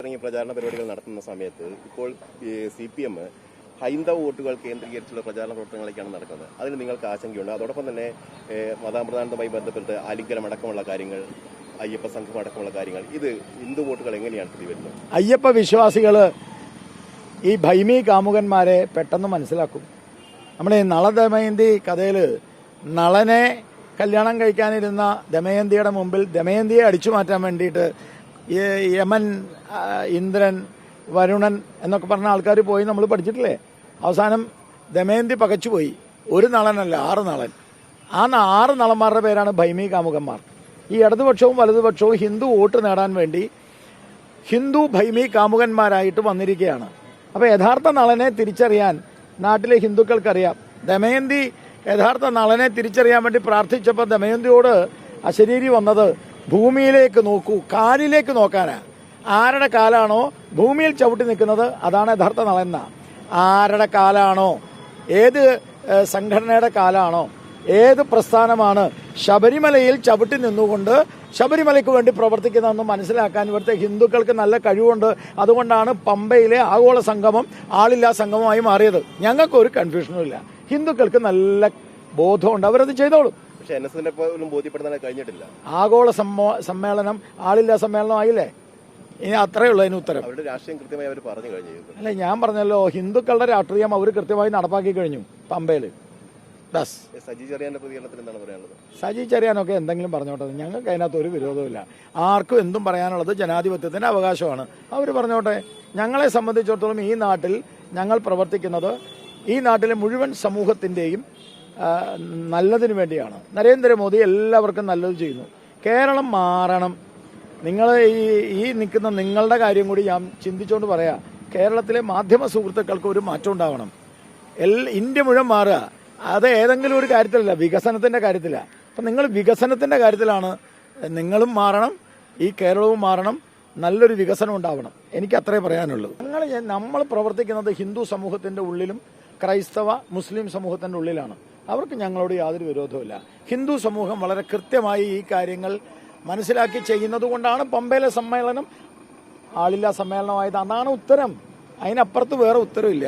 ഇറങ്ങി പ്രചാരണ പരിപാടികൾ നടത്തുന്ന സമയത്ത് ഇപ്പോൾ CPM ഹൈന്ദവ വോട്ടുകൾ കേന്ദ്രീകരിച്ചുള്ള പ്രചാരണ പ്രവർത്തനങ്ങളൊക്കെയാണ് നടക്കുന്നത്. അതിന് നിങ്ങൾക്ക് ആശങ്കയുണ്ട്? അതോടൊപ്പം തന്നെ മതാപ്രധാനവുമായി ബന്ധപ്പെട്ട് ആലിംഗനം അടക്കമുള്ള കാര്യങ്ങൾ, അയ്യപ്പ സംഘം അടക്കമുള്ള കാര്യങ്ങൾ, ഇത് ഹിന്ദു വോട്ടുകൾ എങ്ങനെയാണ് പ്രതിവരുന്നത്? അയ്യപ്പ വിശ്വാസികൾ ഈ ഭൈമി കാമുകന്മാരെ പെട്ടെന്ന് മനസ്സിലാക്കും. നമ്മുടെ ഈ നളദമയന്തി കഥയിൽ നളനെ കല്യാണം കഴിക്കാനിരുന്ന ദമയന്തിയുടെ മുമ്പിൽ ദമയന്തിയെ അടിച്ചു മാറ്റാൻ വേണ്ടിയിട്ട് യമൻ, ഇന്ദ്രൻ, വരുണൻ എന്നൊക്കെ പറഞ്ഞ ആൾക്കാർ പോയി നമ്മൾ പഠിച്ചിട്ടില്ലേ? അവസാനം ദമയന്തി പകച്ചുപോയി. ഒരു നളനല്ല, 6 നളൻ. ആ 6 നളന്മാരുടെ പേരാണ് ഭൈമി കാമുകന്മാർ. ഈ ഇടതുപക്ഷവും വലതുപക്ഷവും ഹിന്ദു വോട്ട് നേടാൻ വേണ്ടി ഹിന്ദു ഭൈമി കാമുകന്മാരായിട്ട് വന്നിരിക്കുകയാണ്. അപ്പോൾ യഥാർത്ഥ നളനെ തിരിച്ചറിയാൻ നാട്ടിലെ ഹിന്ദുക്കൾക്കറിയാം. ദമയന്തി യഥാർത്ഥ നളനെ തിരിച്ചറിയാൻ വേണ്ടി പ്രാർത്ഥിച്ചപ്പോൾ ദമയന്തിയോട് അശരീരി വന്നത് ഭൂമിയിലേക്ക് നോക്കൂ, കാലിലേക്ക് നോക്കാനാ. ആരുടെ കാലാണോ ഭൂമിയിൽ ചവിട്ടി നിൽക്കുന്നത് അതാണ് യഥാർത്ഥ നളൻ. ആരുടെ കാലാണോ, ഏത് സംഘടനയുടെ കാലാണോ, ഏത് പ്രസ്ഥാനമാണ് ശബരിമലയിൽ ചവിട്ടി നിന്നുകൊണ്ട് ശബരിമലയ്ക്ക് വേണ്ടി പ്രവർത്തിക്കുന്നതെന്ന് മനസ്സിലാക്കാൻ ഇവിടുത്തെ ഹിന്ദുക്കൾക്ക് നല്ല കഴിവുണ്ട്. അതുകൊണ്ടാണ് പമ്പയിലെ ആഗോള സംഗമം ആളില്ലാ സംഗമമായി മാറിയത്. ഞങ്ങൾക്കൊരു കൺഫ്യൂഷനും ഇല്ല. ഹിന്ദുക്കൾക്ക് നല്ല ബോധമുണ്ട്, അവരത് ചെയ്തോളും. പക്ഷേ NSSനെ പോലും ബോധ്യപ്പെടുത്താൻ കഴിഞ്ഞിട്ടില്ല. ആഗോള സമ്മേളനം ആളില്ലാ സമ്മേളനം ആയില്ലേ? ഇനി അത്രയേ ഉള്ളൂ അതിന് ഉത്തരം. അവരുടെ രാഷ്ട്രീയം കൃത്യമായി അവർ പറഞ്ഞു കഴിഞ്ഞു. അല്ലെ, ഞാൻ പറഞ്ഞല്ലോ, ഹിന്ദുക്കളുടെ രാഷ്ട്രീയം അവർ കൃത്യമായി നടപ്പാക്കി കഴിഞ്ഞു പമ്പയിൽ. ബസ് സജി ചെറിയാന്റെ പ്രതികരണത്തിൽ എന്താണ് പറയാനുള്ളത്? സജി ചെറിയാനൊക്കെ എന്തെങ്കിലും പറഞ്ഞോട്ടെ, ഞങ്ങൾക്ക് അതിനകത്ത് ഒരു വിരോധമില്ല. ആർക്കും എന്തും പറയാനുള്ളത് ജനാധിപത്യത്തിന്റെ അവകാശമാണ്. അവർ പറഞ്ഞോട്ടെ. ഞങ്ങളെ സംബന്ധിച്ചിടത്തോളം ഈ നാട്ടിൽ ഞങ്ങൾ പ്രവർത്തിക്കുന്നത് ഈ നാട്ടിലെ മുഴുവൻ സമൂഹത്തിന്റെയും നല്ലതിനു വേണ്ടിയാണ്. നരേന്ദ്രമോദി എല്ലാവർക്കും നല്ലത് ചെയ്യുന്നു. കേരളം മാറണം. നിങ്ങൾ ഈ നിൽക്കുന്ന നിങ്ങളുടെ കാര്യം കൂടി ഞാൻ ചിന്തിച്ചുകൊണ്ട് പറയാം. കേരളത്തിലെ മാധ്യമ സുഹൃത്തുക്കൾക്ക് ഒരു മാറ്റം ഉണ്ടാവണം. ഇന്ത്യ മുഴുവൻ മാറുക. അത് ഏതെങ്കിലും ഒരു കാര്യത്തിലല്ല, വികസനത്തിന്റെ കാര്യത്തിലാണ്. അപ്പം നിങ്ങൾ വികസനത്തിന്റെ കാര്യത്തിലാണ്. നിങ്ങളും മാറണം, ഈ കേരളവും മാറണം, നല്ലൊരു വികസനം ഉണ്ടാവണം. എനിക്ക് അത്രേ പറയാനുള്ളൂ. നമ്മൾ പ്രവർത്തിക്കുന്നത് ഹിന്ദു സമൂഹത്തിന്റെ ഉള്ളിലും ക്രൈസ്തവ മുസ്ലിം സമൂഹത്തിന്റെ ഉള്ളിലാണ്. അവർക്ക് ഞങ്ങളോട് യാതൊരു വിരോധവുമില്ല. ഹിന്ദു സമൂഹം വളരെ കൃത്യമായി ഈ കാര്യങ്ങൾ മനസ്സിലാക്കി ചെയ്യുന്നത് കൊണ്ടാണ് പമ്പയിലെ സമ്മേളനം ആളില്ലാ സമ്മേളനമായത്. അതാണ് ഉത്തരം. അതിനപ്പുറത്ത് വേറെ ഉത്തരവില്ല.